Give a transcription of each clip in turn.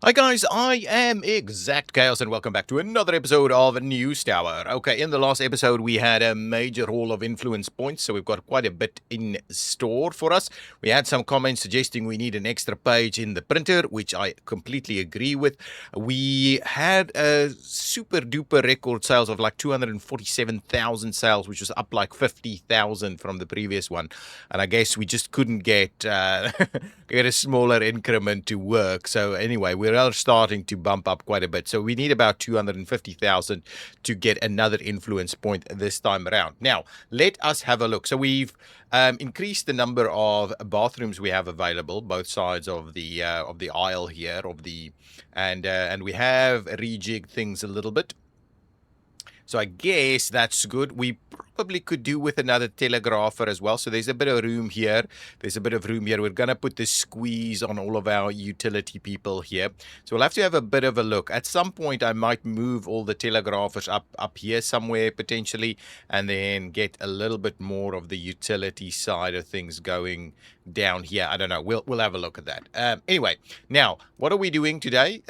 Hi guys, I am ExactChaos and welcome back to another episode of News Tower. Okay, in the last episode we had a major haul of influence points, so we've got quite a bit in store for us. We had some comments suggesting we need an extra page in the printer, which I completely agree with. We had a super duper record sales of like 247,000 sales, which was up like 50,000 from the previous one. And I guess we just couldn't get get a smaller increment to work. So anyway, we are starting to bump up quite a bit. So we need about 250,000 to get another influence point this time around. Now, let us have a look. So we've increased the number of bathrooms we have available, both sides of the aisle here and we have rejigged things a little bit. So I guess that's good. We probably could do with another telegrapher as well. So there's a bit of room here. There's a bit of room here. We're going to put this squeeze on all of our utility people here. So we'll have to have a bit of a look. At some point, I might move all the telegraphers up here somewhere potentially, and then get a little bit more of the utility side of things going down here. I don't know. We'll have a look at that. Anyway, now, what are we doing today?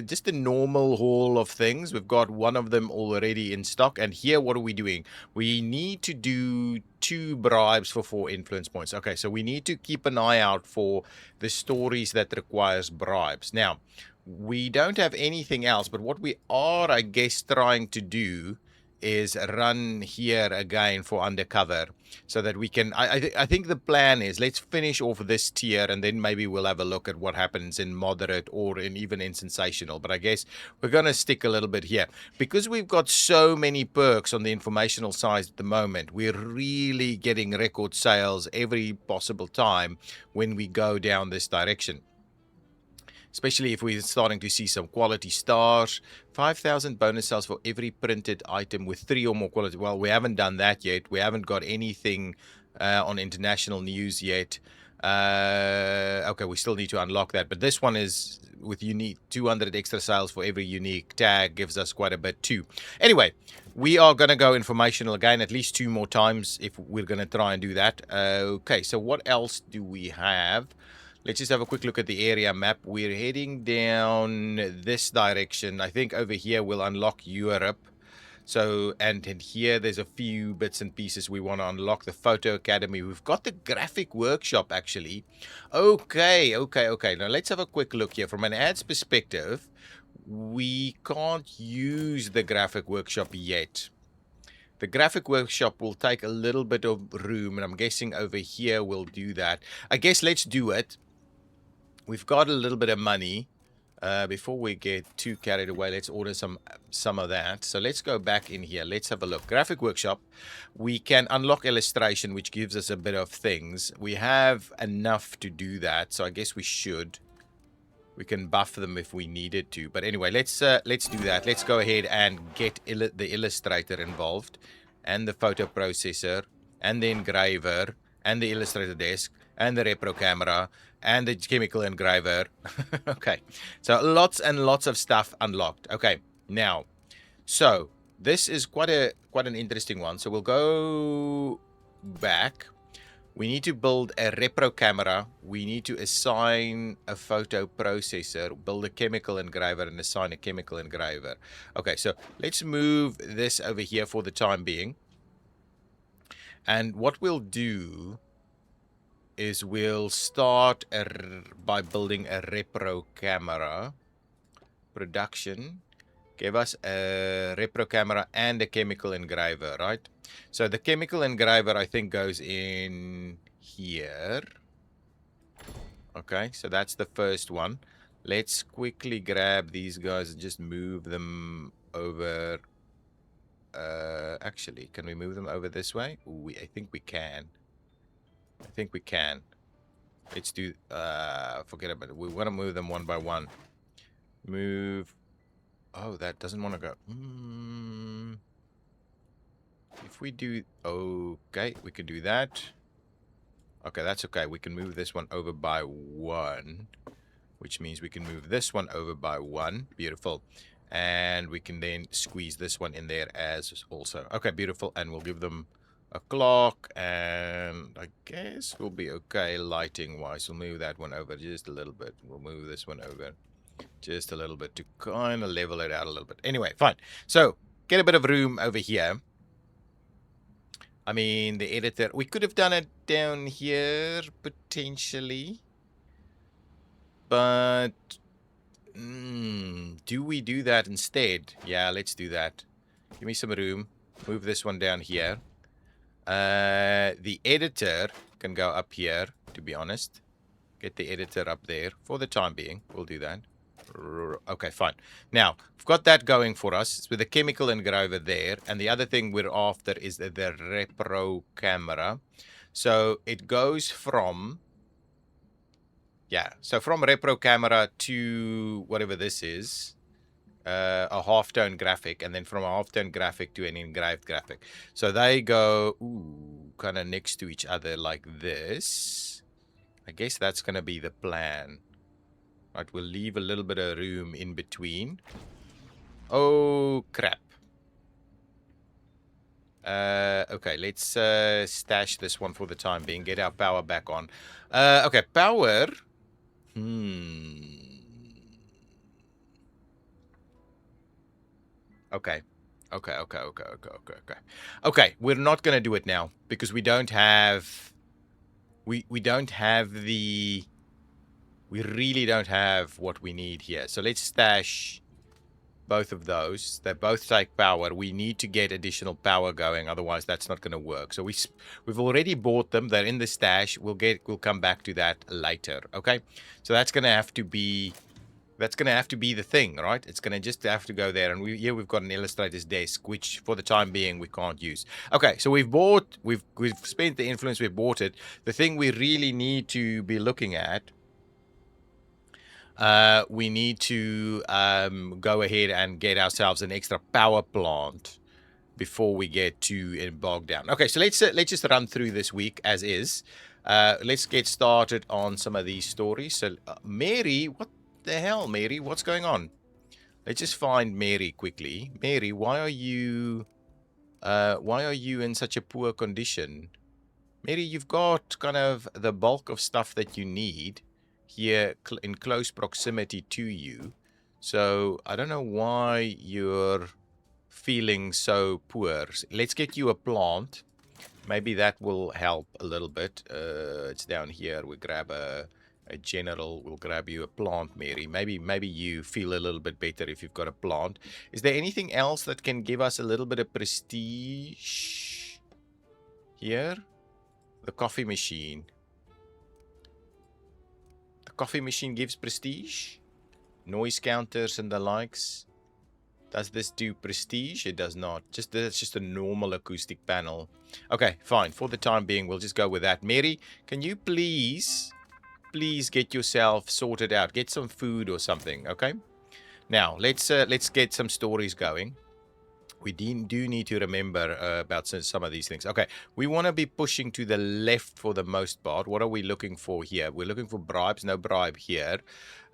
Just a normal haul of things. We've got one of them already in stock. And here, what are we doing? We need to do 2 bribes for 4 influence points. Okay, so we need to keep an eye out for the stories that requires bribes. Now, we don't have anything else, but what we are, I guess, trying to do is run here again for undercover so that we can I think the plan is let's finish off this tier and then maybe we'll have a look at what happens in moderate or even in sensational. But I guess we're going to stick a little bit here because we've got so many perks on the informational side at the moment. We're really getting record sales every possible time when we go down this direction, especially if we're starting to see some quality stars. 5,000 bonus sales for every printed item with 3 or more quality. Well, we haven't done that yet. We haven't got anything on international news yet. Okay, we still need to unlock that. But this one is with unique 200 extra sales for every unique tag, gives us quite a bit too. Anyway, we are going to go informational again at least 2 more times if we're going to try and do that. Okay, so what else do we have? Let's just have a quick look at the area map. We're heading down this direction. I think over here we'll unlock Europe. So, and here there's a few bits and pieces we want to unlock. The Photo Academy. We've got the graphic workshop, actually. Okay. Now, let's have a quick look here. From an ads perspective, we can't use the graphic workshop yet. The graphic workshop will take a little bit of room, and I'm guessing over here we'll do that. I guess let's do it. We've got a little bit of money. Before we get too carried away, let's order some of that. So let's go back in here. Let's have a look. Graphic workshop. We can unlock illustration, which gives us a bit of things. We have enough to do that, so I guess we should. We can buff them if we needed to. But anyway, let's do that. Let's go ahead and get the Illustrator involved, and the photo processor, and the engraver, and the Illustrator desk, and the repro camera, and the chemical engraver. Okay, so lots and lots of stuff unlocked. Okay, now, so this is quite an interesting one. So we'll go back. We need to build a repro camera. We need to assign a photo processor, build a chemical engraver, and assign a chemical engraver. Okay, so let's move this over here for the time being. And what we'll do is we'll start by building a repro camera. Production. Give us a repro camera and a chemical engraver, right? So the chemical engraver, I think, goes in here. Okay, so that's the first one. Let's quickly grab these guys and just move them over. Actually, can we move them over this way? Ooh, I think we can. Let's do, forget about it. We want to move them one by one. Move. Oh, that doesn't want to go. If we do, okay, we can do that. Okay, that's okay. We can move this one over by 1, which means we can move this one over by 1. Beautiful. And we can then squeeze this one in there as also. Okay, beautiful. And we'll give them a clock, and I guess we'll be okay lighting wise. We'll move that one over just a little bit. We'll move this one over. Just a little bit to kind of level it out a little bit. Anyway, fine. So, get a bit of room over here. I mean, the editor, we could have done it down here, potentially. But, do we do that instead? Yeah, let's do that. Give me some room. Move this one down here. The editor can go up here, to be honest. Get the editor up there for the time being. We'll do that. Okay, fine. Now, we've got that going for us. It's with the chemical engraver there. And the other thing we're after is the repro camera. So it goes from... Yeah, so from repro camera to whatever this is. A half-tone graphic. And then from a half-tone graphic to an engraved graphic. So they go kind of next to each other like this. I guess that's going to be the plan. Right, we'll leave a little bit of room in between. Oh, crap. Okay, let's stash this one for the time being. Get our power back on. Okay, power. Okay. Okay, we're not going to do it now. Because we don't have... We don't have the... We really don't have what we need here. So let's stash both of those. They both take power. We need to get additional power going. Otherwise, that's not going to work. So we've already bought them. They're in the stash. We'll come back to that later. Okay. So that's going to have to be... That's going to have to be the thing, right? It's going to just have to go there. And here we've got an illustrator's desk, which for the time being we can't use. Okay, so we've spent the influence, we've bought it. The thing we really need to be looking at, we need to go ahead and get ourselves an extra power plant before we get too bogged down. Okay, so let's just run through this week as is. Let's get started on some of these stories. So, Mary, what the hell, Mary? What's going on? Let's just find Mary quickly. Mary, why are you in such a poor condition? Mary, you've got kind of the bulk of stuff that you need here in close proximity to you. So I don't know why you're feeling so poor. Let's get you a plant. Maybe that will help a little bit. It's down here. We grab a general. We'll grab you a plant, Mary. Maybe you feel a little bit better if you've got a plant. Is there anything else that can give us a little bit of prestige here? The coffee machine. The coffee machine gives prestige. Noise counters and the likes. Does this do prestige? It does not. It's just a normal acoustic panel. Okay, fine. For the time being, we'll just go with that. Mary, can you please get yourself sorted out? Get some food or something, okay? Now, let's get some stories going. We do need to remember about some of these things. Okay, we want to be pushing to the left for the most part. What are we looking for here? We're looking for bribes. No bribe here.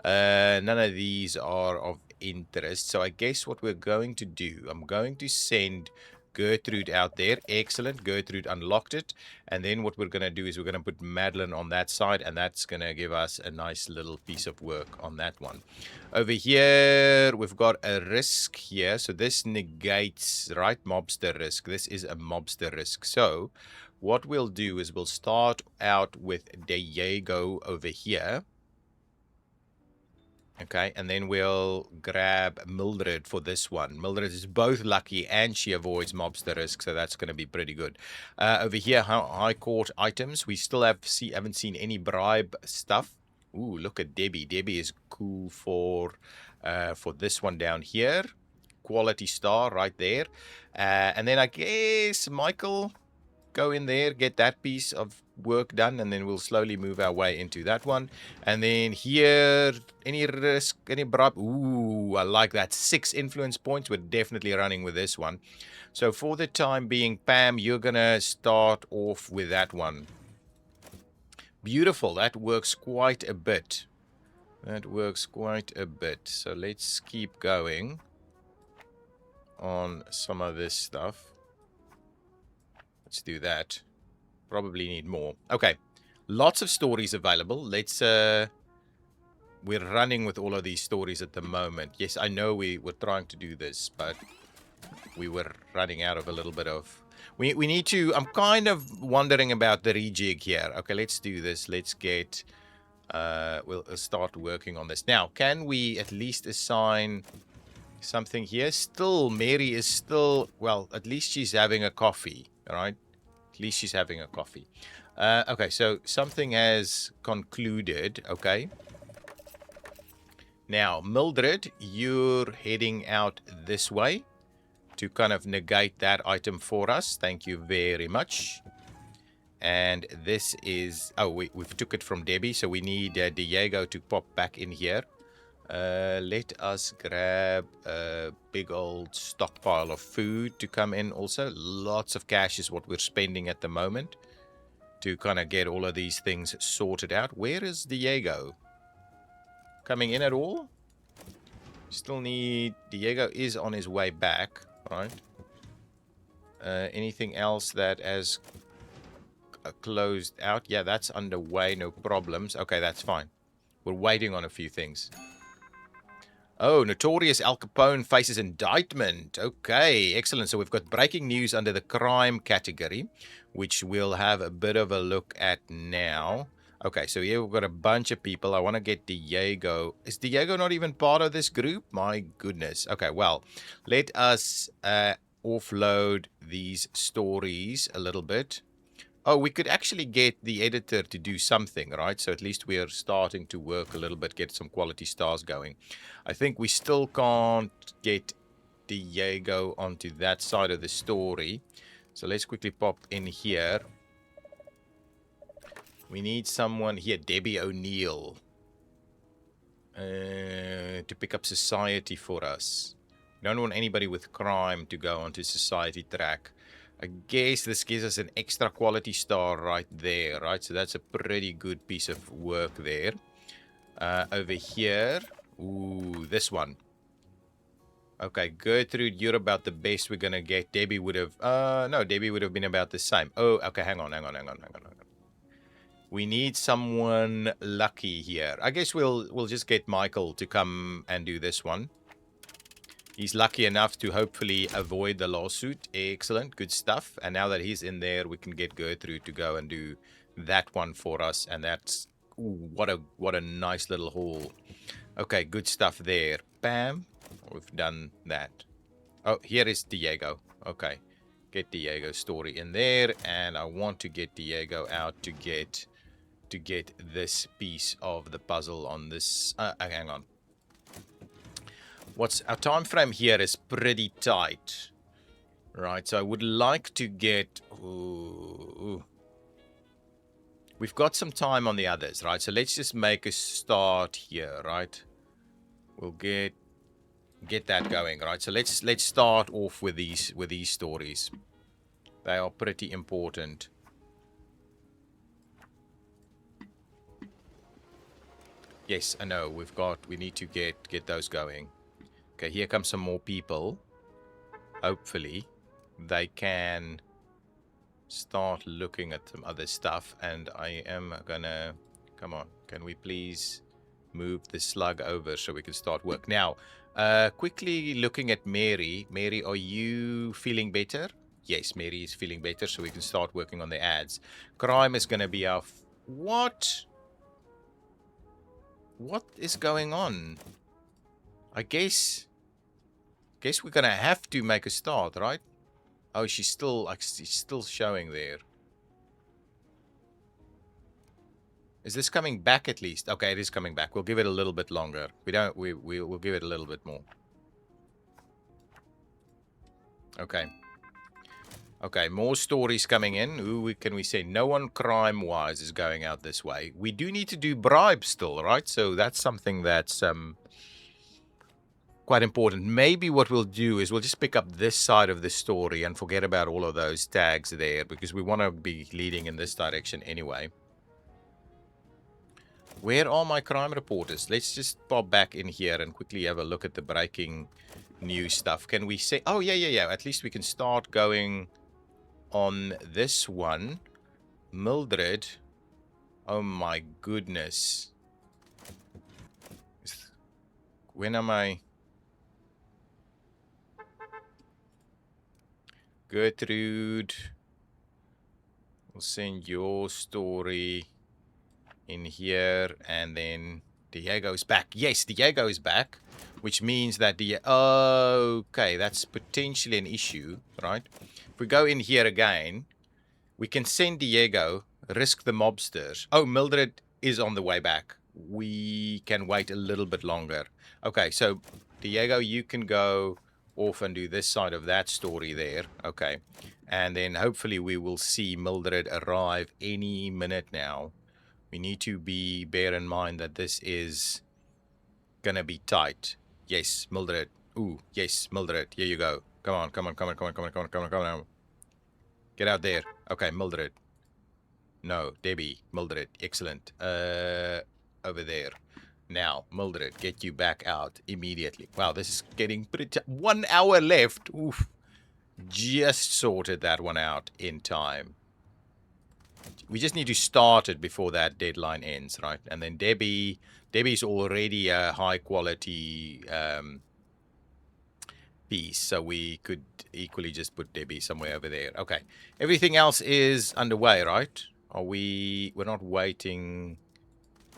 None of these are of interest. So I guess what we're going to do, I'm going to send Gertrude out there. Excellent. Gertrude unlocked it. And then what we're going to do is we're going to put Madeline on that side. And that's going to give us a nice little piece of work on that one. Over here, we've got a risk here. So this negates, right? Mobster risk. This is a mobster risk. So what we'll do is we'll start out with Diego over here. Okay, and then we'll grab Mildred for this one. Mildred is both lucky and she avoids mobster risk, so that's going to be pretty good. Over here, high court items. We still haven't seen any bribe stuff. Ooh, look at Debbie. Debbie is cool for this one down here. Quality star right there. And then I guess Michael, go in there, get that piece of work done, and then we'll slowly move our way into that one. And then here, any risk, any bribe. Ooh, I like that. 6 influence points. We're definitely running with this one. So for the time being, Pam, you're going to start off with that one. Beautiful. That works quite a bit. That works quite a bit. So let's keep going on some of this stuff. Let's do that. Probably need more. Okay. Lots of stories available. Let's we're running with all of these stories at the moment. Yes, I know we were trying to do this, but we were running out of a little bit of... We need to... I'm kind of wondering about the rejig here. Okay, let's do this. Let's get... we'll start working on this. Now, can we at least assign something here? Still, Mary is still... Well, at least she's having a coffee, right? At least she's having a coffee. Okay, so something has concluded, okay? Now, Mildred, you're heading out this way to kind of negate that item for us. Thank you very much. And this is... Oh, we've took it from Debbie, so we need Diego to pop back in here. Let us grab a big old stockpile of food to come in also. Lots of cash is what we're spending at the moment to kind of get all of these things sorted out. Where is Diego? Coming in at all? Still need... Diego is on his way back, right? Anything else that has closed out? Yeah, that's underway, no problems. Okay, that's fine. We're waiting on a few things. Oh, notorious Al Capone faces indictment. Okay, excellent. So we've got breaking news under the crime category, which we'll have a bit of a look at now. Okay, so here we've got a bunch of people. I want to get Diego. Is Diego not even part of this group? My goodness. Okay, well, let us offload these stories a little bit. Oh, we could actually get the editor to do something, right? So at least we are starting to work a little bit, get some quality stars going. I think we still can't get Diego onto that side of the story. So let's quickly pop in here. We need someone here, Debbie O'Neill, to pick up society for us. We don't want anybody with crime to go onto society track. I guess this gives us an extra quality star right there, right? So that's a pretty good piece of work there. Over here, ooh, this one. Okay, Gertrude, you're about the best we're gonna get. Debbie would have, no, Debbie would have been about the same. Oh, okay, hang on. We need someone lucky here. I guess we'll just get Michael to come and do this one. He's lucky enough to hopefully avoid the lawsuit. Excellent, good stuff. And now that he's in there, we can get Gertrude to go and do that one for us. And that's... Ooh, what a nice little haul. Okay, good stuff there. Bam. We've done that. Oh, here is Diego. Okay. Get Diego's story in there. And I want to get Diego out to get this piece of the puzzle on this. Hang on. Our time frame here is pretty tight. Right, so I would like to get... Ooh. We've got some time on the others, right? So let's just make a start here, right? We'll get that going, right? So let's start off with these stories. They are pretty important. Yes, I know. We need to get those going. Okay, here come some more people. Hopefully, they can start looking at some other stuff. And I am gonna... Come on, can we please move the slug over so we can start work? Now, quickly looking at Mary. Mary, are you feeling better? Yes, Mary is feeling better, so we can start working on the ads. Crime is gonna be our... What? What is going on? I guess we're gonna have to make a start, right? Oh, she's still showing there. Is this coming back at least? Okay, it is coming back. We'll give it a little bit longer. We'll give it a little bit more. Okay. Okay, more stories coming in. Who can we say? No one crime-wise is going out this way. We do need to do bribes still, right? So that's something that's quite important. Maybe what we'll do is we'll just pick up this side of the story and forget about all of those tags there, because we want to be leading in this direction anyway. Where are my crime reporters? Let's just pop back in here and quickly have a look at the breaking news stuff. Can we say... Oh, yeah. At least we can start going on this one. Mildred. Oh, my goodness. when am I? Gertrude, we'll send your story in here, and then Diego's back. Yes, Diego is back, which means that okay, that's potentially an issue, right? If we go in here again, we can send Diego, risk the mobsters. Oh, Mildred is on the way back. We can wait a little bit longer. Okay, so Diego, you can go off and do this side of that story there. Okay. And then hopefully we will see Mildred arrive any minute now. We need to bear in mind that this is gonna be tight. Yes, Mildred. Ooh, yes, Mildred. Here you go. Come on, come on, come on, come on, come on, come on, come on, come on. Get out there. Okay, Mildred. No, Debbie, Mildred. Excellent. Over there. Now, Mildred, get you back out immediately. Wow, this is getting pretty... 1 hour left. Oof. Just sorted that one out in time. We just need to start it before that deadline ends, right? And then Debbie's already a high quality piece, so we could equally just put Debbie somewhere over there. Okay. Everything else is underway, right? We're not waiting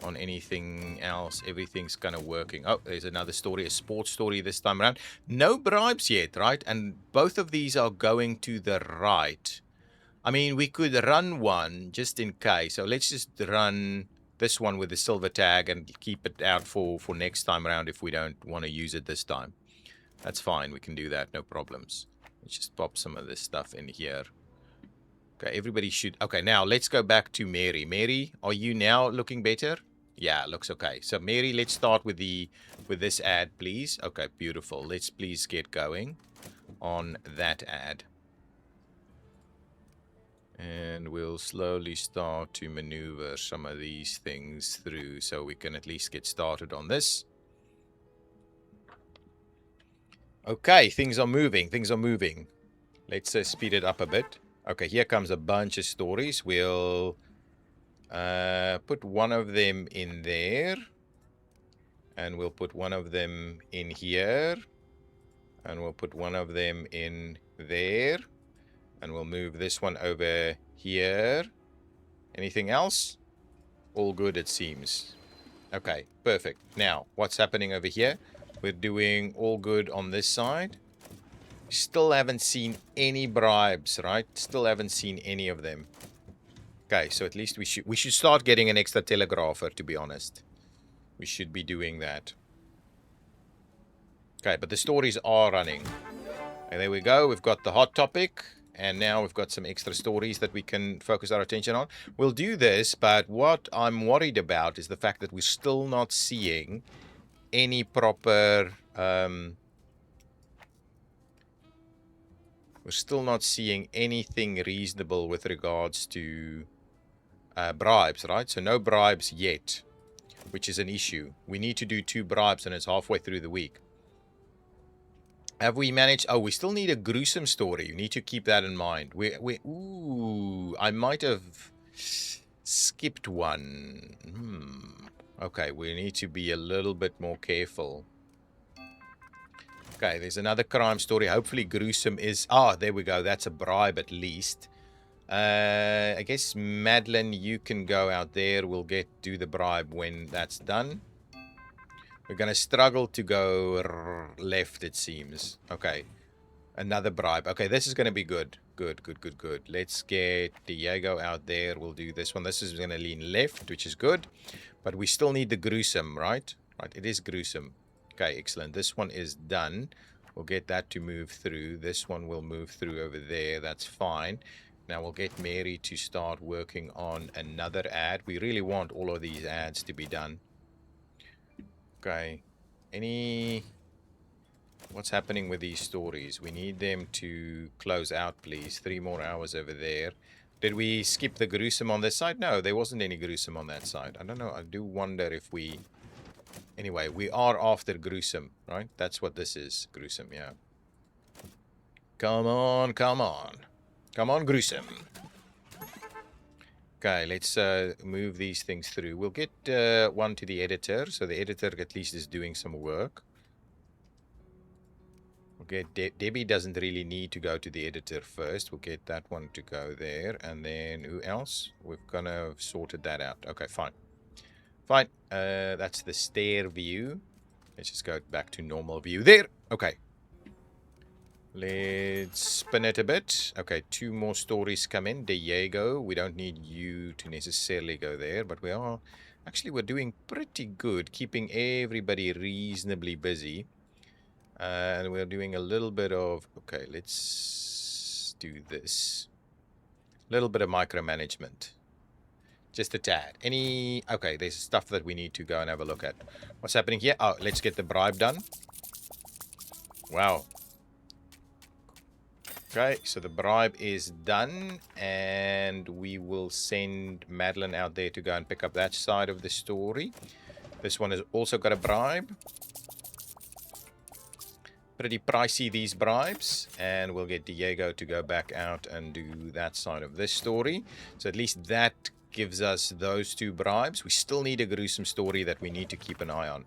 on anything else. Everything's kind of working. Oh, there's another story, a sports story this time around. No bribes yet, right? And both of these are going to the right. I mean, we could run one just in case. So let's just run this one with the silver tag and keep it out for next time around if we don't want to use it this time. That's fine. We can do that. No problems. Let's just pop some of this stuff in here. Okay, everybody should... Okay, now let's go back to Mary. Mary, are you now looking better? Yeah, looks okay. So Mary, let's start with this ad, please. Okay, beautiful. Let's please get going on that ad. And we'll slowly start to maneuver some of these things through so we can at least get started on this. Okay, things are moving. Things are moving. Let's speed it up a bit. Okay, here comes a bunch of stories. We'll put one of them in there. And we'll put one of them in here. And we'll put one of them in there. And we'll move this one over here. Anything else? All good, it seems. Okay, perfect. Now, what's happening over here? We're doing all good on this side. Still haven't seen any bribes, right? Still haven't seen any of them. Okay, so at least we should start getting an extra telegrapher, to be honest. We should be doing that. Okay, but the stories are running. And there we go. We've got the hot topic. And now we've got some extra stories that we can focus our attention on. We'll do this, but what I'm worried about is the fact that we're still not seeing any proper... we're still not seeing anything reasonable with regards to bribes, right? So no bribes yet, which is an issue. We need to do 2 bribes and it's halfway through the week. Have we managed? Oh, we still need a gruesome story. You need to keep that in mind. Ooh, I might have skipped one. Okay, we need to be a little bit more careful. Okay, there's another crime story. Hopefully gruesome is... Ah, there we go. That's a bribe at least. I guess, Madeline, you can go out there. We'll do the bribe when that's done. We're going to struggle to go left, it seems. Okay. Another bribe. Okay, this is going to be good. Good. Let's get Diego out there. We'll do this one. This is going to lean left, which is good. But we still need the gruesome, right? Right, it is gruesome. Okay, excellent. This one is done. We'll get that to move through. This one will move through over there. That's fine. Now we'll get Mary to start working on another ad. We really want all of these ads to be done. Okay. What's happening with these stories? We need them to close out, please. 3 more hours over there. Did we skip the gruesome on this side? No, there wasn't any gruesome on that side. I don't know. I do wonder if we... Anyway, we are after gruesome, right? That's what this is. Gruesome, yeah. Come on, come on. Come on, gruesome. Okay, let's move these things through. We'll get one to the editor, so the editor at least is doing some work. Okay, Debbie doesn't really need to go to the editor first. We'll get that one to go there. And then who else? We've kind of sorted that out. Okay, fine. Fine. That's the stair view. Let's just go back to normal view there. Okay. Let's spin it a bit. Okay, 2 more stories come in. There you go. We don't need you to necessarily go there, but we are... Actually, we're doing pretty good, keeping everybody reasonably busy. And we're doing a little bit of... Okay, let's do this. A little bit of micromanagement. Just a tad. Okay, there's stuff that we need to go and have a look at. What's happening here? Oh, let's get the bribe done. Wow. Okay, so the bribe is done, and we will send Madeline out there to go and pick up that side of the story. This one has also got a bribe. Pretty pricey, these bribes, and we'll get Diego to go back out and do that side of this story. So at least that gives us those 2 bribes. We still need a gruesome story that we need to keep an eye on.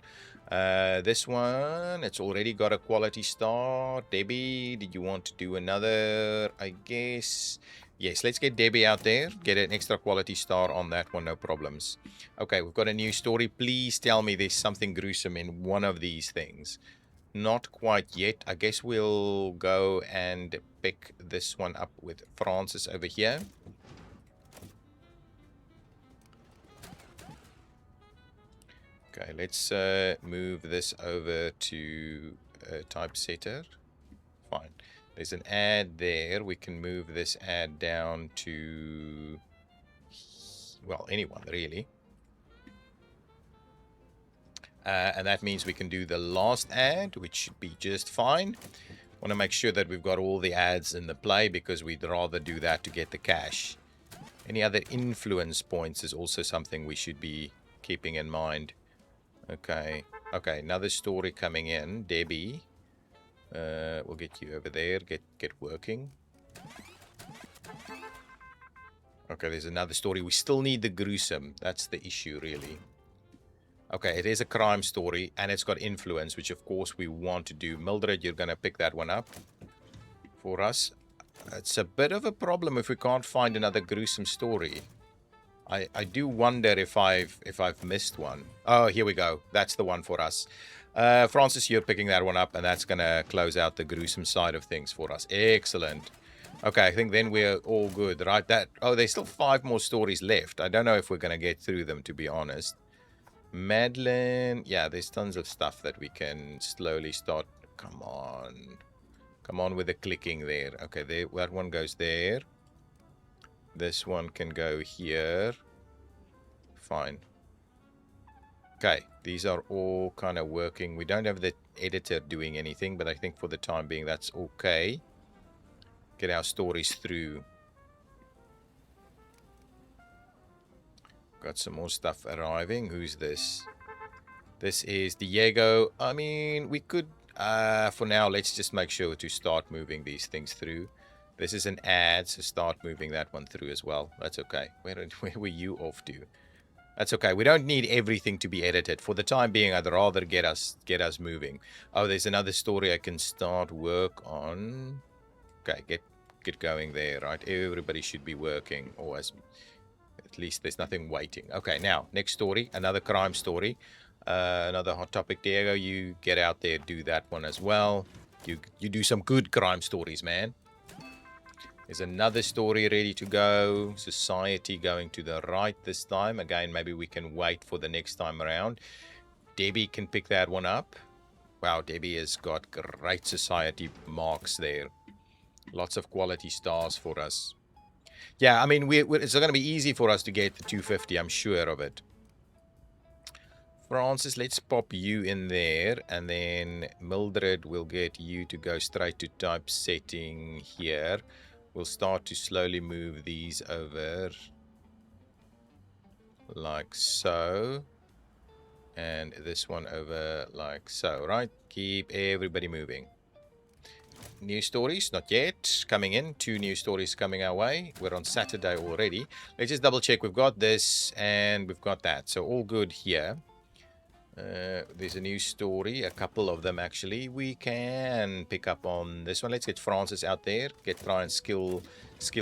This one, it's already got a quality star. Debbie, did you want to do another? I guess. Yes, let's get Debbie out there. Get an extra quality star on that one, no problems. Okay, we've got a new story. Please tell me there's something gruesome in one of these things. Not quite yet. I guess we'll go and pick this one up with Francis over here. Okay, let's move this over to typesetter. Fine. There's an ad there. We can move this ad down to, well, anyone really. And that means we can do the last ad, which should be just fine. Want to make sure that we've got all the ads in the play because we'd rather do that to get the cash. Any other influence points is also something we should be keeping in mind. Okay, another story coming in. Debbie, we'll get you over there, get working. Okay, there's another story. We still need the gruesome. That's the issue, really. Okay, it is a crime story, and it's got influence, which of course we want to do. Mildred, you're going to pick that one up for us. It's a bit of a problem if we can't find another gruesome story. I do wonder if I've missed one. Oh, here we go. That's the one for us. Francis, you're picking that one up, and that's going to close out the gruesome side of things for us. Excellent. Okay, I think then we're all good, right? There's still 5 more stories left. I don't know if we're going to get through them, to be honest. Madeline, yeah, there's tons of stuff that we can slowly start. Come on with the clicking there. Okay, that one goes there. This one can go here. Fine. Okay, these are all kind of working. We don't have the editor doing anything, but I think for the time being that's okay. Get our stories through. Got some more stuff arriving. Who's this? This is Diego. I mean, we could, for now, let's just make sure to start moving these things through. This is an ad, so start moving that one through as well. That's okay. Where were you off to? That's okay. We don't need everything to be edited. For the time being, I'd rather get us moving. Oh, there's another story I can start work on. Okay, get going there, right? Everybody should be working, or at least there's nothing waiting. Okay, now, next story, another crime story. Another hot topic. Diego, you get out there, do that one as well. You do some good crime stories, man. There's another story ready to go. Society going to the right this time. Again, maybe we can wait for the next time around. Debbie can pick that one up. Wow, Debbie has got great society marks there. Lots of quality stars for us. Yeah, I mean, it's going to be easy for us to get the 250, I'm sure of it. Francis, let's pop you in there, and then Mildred will get you to go straight to typesetting here. We'll start to slowly move these over like so, and this one over like so, right? Keep everybody moving. New stories, not yet. Coming in, 2 new stories coming our way. We're on Saturday already. Let's just double check. We've got this and we've got that. So all good here. There's a new story, a couple of them actually. We can pick up on this one. Let's get Francis out there. Try and skill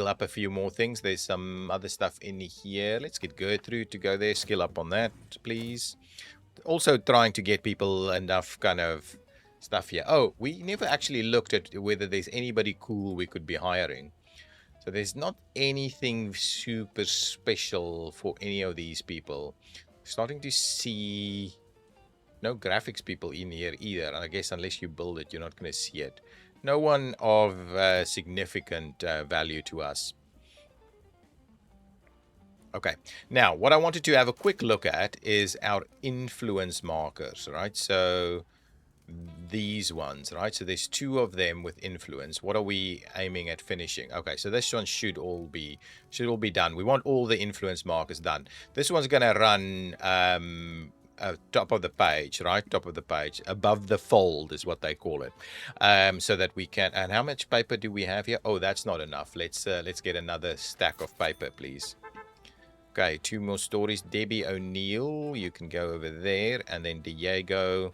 up a few more things. There's some other stuff in here. Let's get Gertrude to go there. Skill up on that, please. Also trying to get people enough kind of stuff here. Oh, we never actually looked at whether there's anybody cool we could be hiring. So there's not anything super special for any of these people. Starting to see no graphics people in here either. I guess unless you build it, you're not going to see it. No one of significant value to us. Okay, now what I wanted to have a quick look at is our influence markers, right? So these ones, right? So there's 2 of them with influence. What are we aiming at finishing? Okay, so this one should all be done. We want all the influence markers done. This one's gonna run top of the page, right? Top of the page, above the fold is what they call it. So that we can. And how much paper do we have here? Oh, that's not enough. Let's get another stack of paper, please. Okay, 2 more stories. Debbie O'Neill, you can go over there, and then Diego.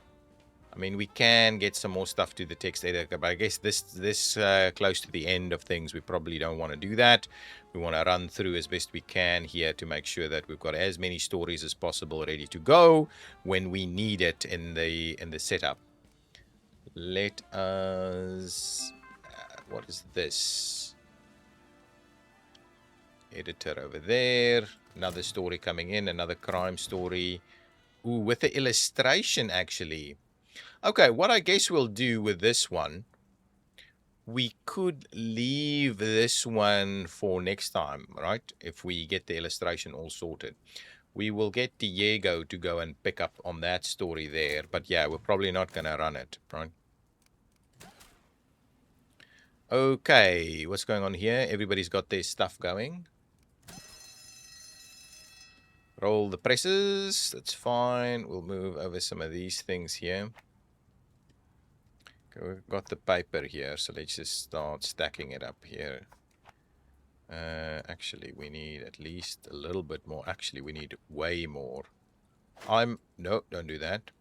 I mean, we can get some more stuff to the text editor, but I guess this close to the end of things, we probably don't want to do that. We want to run through as best we can here to make sure that we've got as many stories as possible ready to go when we need it in the setup. Let us. What is this? Editor over there. Another story coming in. Another crime story. Ooh, with the illustration actually. Okay, what I guess we'll do with this one, we could leave this one for next time, right? If we get the illustration all sorted. We will get Diego to go and pick up on that story there. But yeah, we're probably not going to run it, right? Okay, what's going on here? Everybody's got their stuff going. Roll the presses. That's fine. We'll move over some of these things here. Okay, we've got the paper here, so let's just start stacking it up here. Actually, we need at least a little bit more. Actually, we need way more. No, don't do that.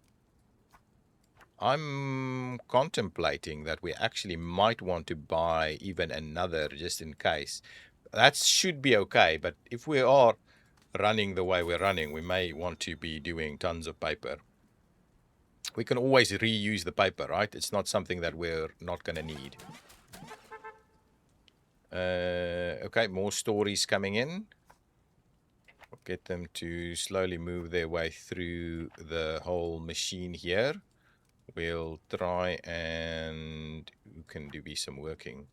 I'm contemplating that we actually might want to buy even another just in case. That should be okay, but if we are running the way we're running, we may want to be doing tons of paper. We can always reuse the paper, right? It's not something that we're not going to need. Okay, more stories coming in. We'll get them to slowly move their way through the whole machine here. We'll try and who can do some working.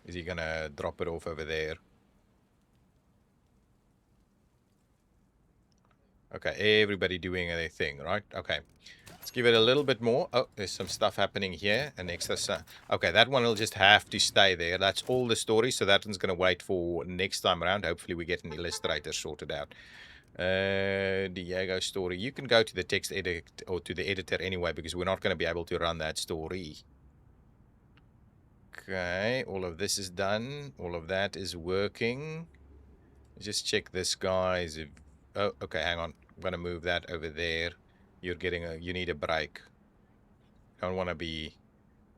Is he gonna drop it off over there? Okay, everybody doing their thing, right? Okay, let's give it a little bit more. Oh, there's some stuff happening here. An extra. Okay, that one will just have to stay there. That's all the stories, so that one's gonna wait for next time around. Hopefully, we get an illustrator sorted out. Diego story. You can go to the text edit or to the editor anyway because we're not going to be able to run that story. Okay, all of this is done. All of that is working. Just check this guy's. Oh, okay, hang on. I'm going to move that over there. You need a break. Don't want to be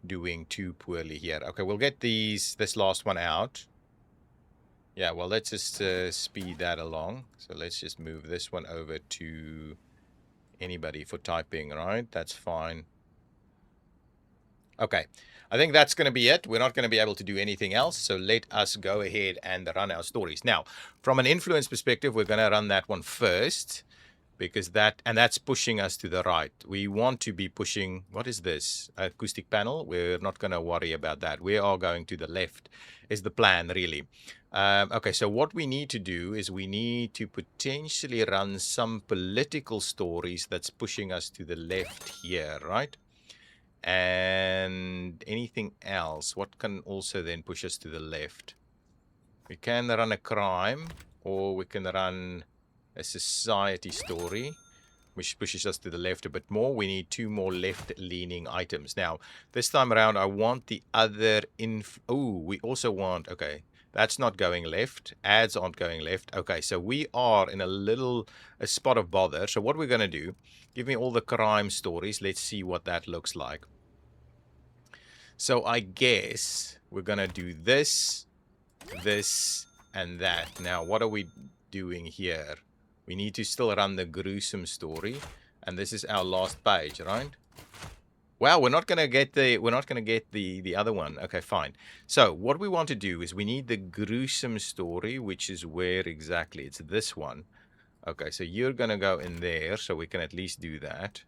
doing too poorly here. Okay, we'll get this last one out. Yeah, well, let's just speed that along. So let's just move this one over to anybody for typing, right? That's fine. Okay, I think that's going to be it. We're not going to be able to do anything else. So let us go ahead and run our stories. Now, from an influence perspective, we're going to run that one first. Because that's pushing us to the right. We want to be pushing, what is this? Acoustic panel? We're not going to worry about that. We are going to the left is the plan, really. Okay, so what we need to do is we need to potentially run some political stories that's pushing us to the left here, right? And anything else? What can also then push us to the left? We can run a crime, or we can run a society story. which pushes us to the left a bit more. We need 2 more left-leaning items. Now, this time around, I want the other we also want, okay, that's not going left. Ads aren't going left. Okay, so we are in a spot of bother. So what we're going to do, give me all the crime stories. Let's see what that looks like. So I guess we're going to do this, this, and that. Now, what are we doing here? We need to still run the gruesome story, and this is our last page, right? Wow, we're not gonna get the other one. Okay, fine. So what we want to do is we need the gruesome story, which is where exactly? It's this one. Okay, so you're gonna go in there, so we can at least do that.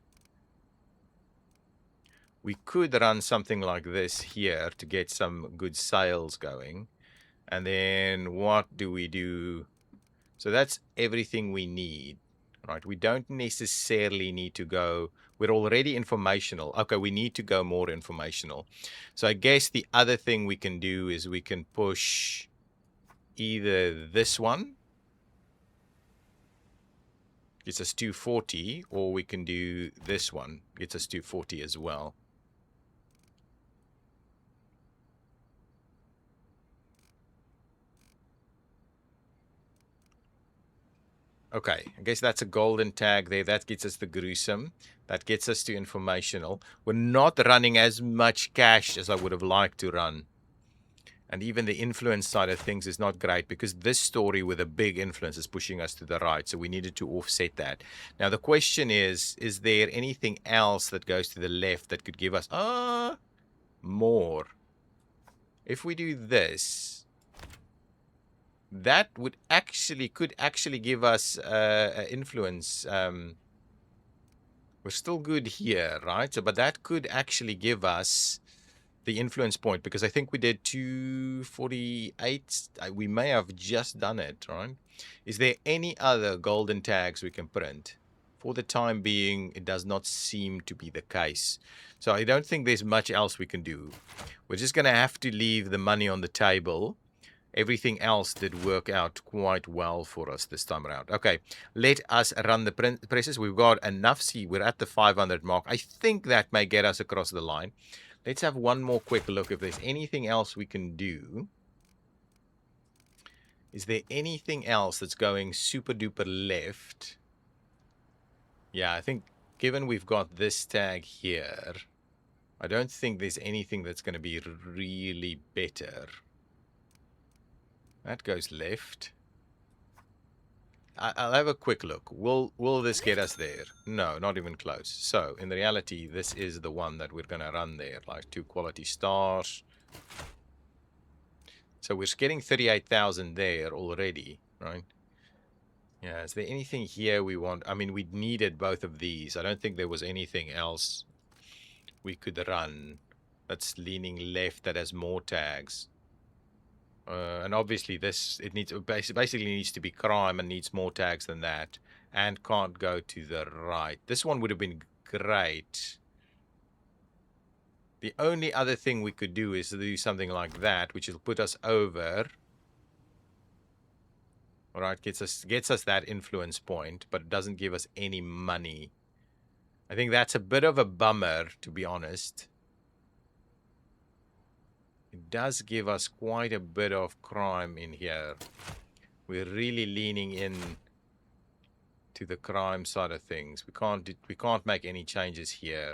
We could run something like this here to get some good sales going. And then what do we do? So that's everything we need, right? We don't necessarily need to go. We're already informational. Okay, we need to go more informational. So I guess the other thing we can do is we can push either this one, gets us 240, or we can do this one, gets us 240 as well. Okay, I guess that's a golden tag there. That gets us the gruesome. That gets us to informational. We're not running as much cash as I would have liked to run. And even the influence side of things is not great because this story with a big influence is pushing us to the right. So we needed to offset that. Now the question is there anything else that goes to the left that could give us more? If we do this, that could actually give us influence. We're still good here, right? So, but that could actually give us the influence point because I think we did 248. We may have just done it, right? Is there any other golden tags we can print? For the time being, it does not seem to be the case. So I don't think there's much else we can do. We're just going to have to leave the money on the table. Everything else did work out quite well for us this time around. Okay, let us run the presses. We've got enough. See, we're at the 500 mark. I think that may get us across the line. Let's have one more quick look if there's anything else we can do. Is there anything else that's going super duper left? Yeah, I think given we've got this tag here, I don't think there's anything that's going to be really better. That goes left. I'll have a quick look. Will this get us there? No, not even close. So, in reality, this is the one that we're going to run there. Like 2 quality stars. So, we're getting 38,000 there already, right? Yeah, is there anything here we want? I mean, we needed both of these. I don't think there was anything else we could run that's leaning left that has more tags. And obviously basically needs to be crime and needs more tags than that and can't go to the right. This one would have been great. The only other thing we could do is to do something like that, which will put us over. All right, gets us that influence point, but it doesn't give us any money. I think that's a bit of a bummer, to be honest. It does give us quite a bit of crime in here. We're really leaning in to the crime side of things. We can't make any changes here.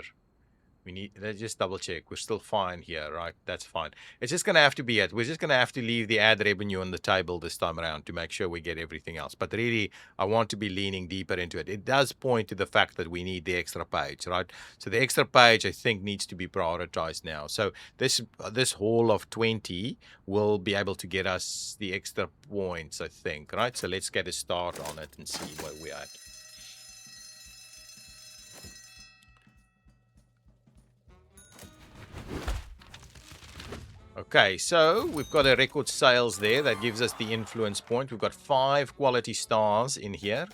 Let's just double check. We're still fine here, right? That's fine. It's just going to have to be it. We're just going to have to leave the ad revenue on the table this time around to make sure we get everything else. But really, I want to be leaning deeper into it. It does point to the fact that we need the extra page, right? So the extra page, I think, needs to be prioritized now. So this haul of 20 will be able to get us the extra points, I think, right? So let's get a start on it and see where we're at. Okay, so we've got a record sales there. That gives us the influence point. We've got 5 quality stars in here.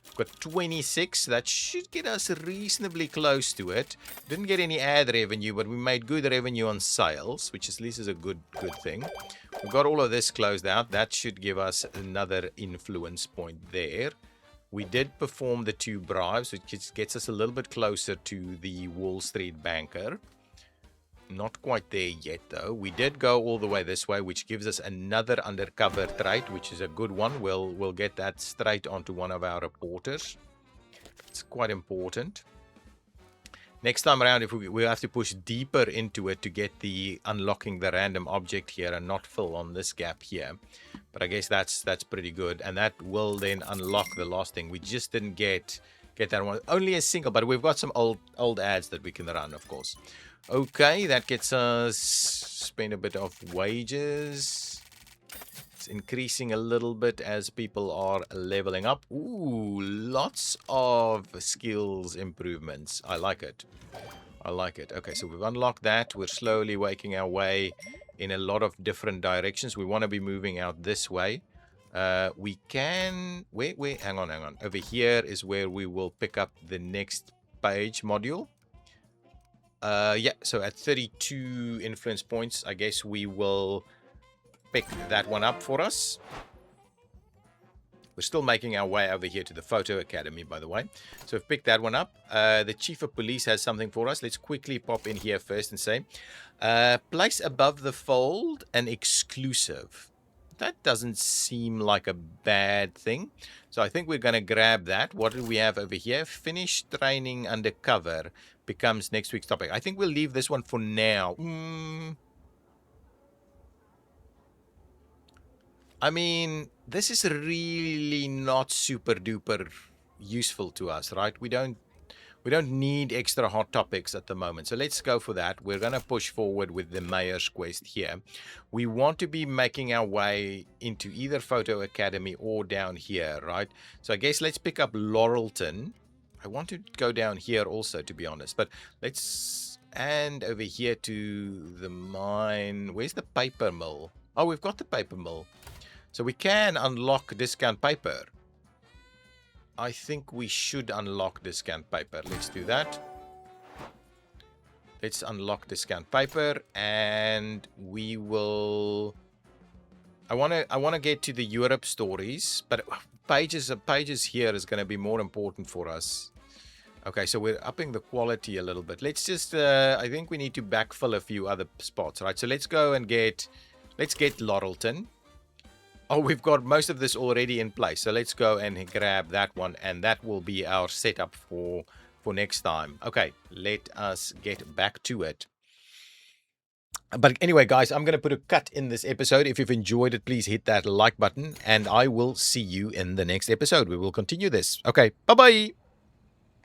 We've got 26. That should get us reasonably close to it. Didn't get any ad revenue, but we made good revenue on sales, which at least is a good thing. We've got all of this closed out. That should give us another influence point there. We did perform the 2 bribes, which just gets us a little bit closer to the Wall Street banker. Not quite there yet, though. We did go all the way this way, which gives us another undercover trait, which is a good one. We'll get that straight onto one of our reporters. It's quite important. Next time around, if we have to push deeper into it to get the unlocking the random object here and not fill on this gap here. But I guess that's pretty good, and that will then unlock the last thing. We just didn't get that one. Only a single, but we've got some old ads that we can run, of course. Okay, that gets us spend a bit of wages. It's increasing a little bit as people are leveling up. Ooh, lots of skills improvements. I like it. I like it. Okay, so we've unlocked that. We're slowly making our way in a lot of different directions. We want to be moving out this way. We can... Wait, hang on. Over here is where we will pick up the next page module. Yeah, so at 32 influence points, I guess we will pick that one up for us. We're still making our way over here to the Photo Academy, by the way. So we've picked that one up. The Chief of Police has something for us. Let's quickly pop in here first and say, place above the fold an exclusive. That doesn't seem like a bad thing. So I think we're going to grab that. What do we have over here? Finish training undercover becomes next week's topic. I think we'll leave this one for now. I mean, this is really not super duper useful to us, right? We don't need extra hot topics at the moment. So let's go for that. We're going to push forward with the mayor's quest here. We want to be making our way into either Photo Academy or down here, right? So I guess let's pick up Laurelton. I want to go down here also, to be honest. But let's... And over here to the mine. Where's the paper mill? Oh, we've got the paper mill. So we can unlock discount paper. I think we should unlock discount paper. Let's do that. Let's unlock discount paper, and we will... I want to get to the Europe stories, but pages here is going to be more important for us. Okay, so we're upping the quality a little bit. Let's just... I think we need to backfill a few other spots, right? So let's go and get... Let's get Laurelton. Oh, we've got most of this already in place. So let's go and grab that one. And that will be our setup for next time. Okay, let us get back to it. But anyway, guys, I'm going to put a cut in this episode. If you've enjoyed it, please hit that like button. And I will see you in the next episode. We will continue this. Okay, bye-bye.